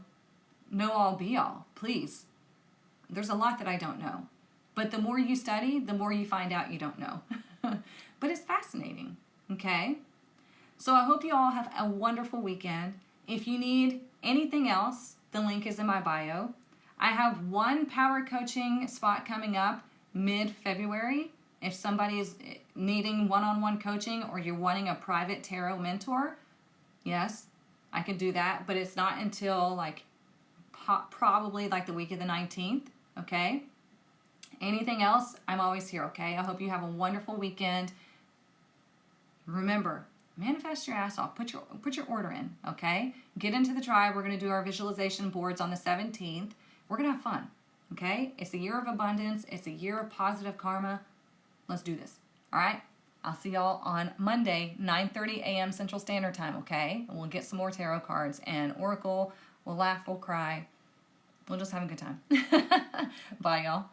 A: all be all. Please. There's a lot that I don't know. But the more you study, the more you find out you don't know. But it's fascinating. Okay? So I hope you all have a wonderful weekend. If you need anything else, the link is in my bio. I have one power coaching spot coming up mid-February. If somebody is needing one-on-one coaching, or you're wanting a private tarot mentor, yes, I can do that. But it's not until like probably like the week of the 19th. Okay? Anything else, I'm always here. Okay? I hope you have a wonderful weekend. Remember, manifest your ass off. Put your order in. Okay? Get into the tribe. We're going to do our visualization boards on the 17th. We're going to have fun. Okay? It's a year of abundance. It's a year of positive karma. Let's do this. All right? I'll see y'all on Monday, 9:30 a.m. Central Standard Time, okay? And we'll get some more tarot cards and oracle. We'll laugh, we'll cry. We'll just have a good time. Bye, y'all.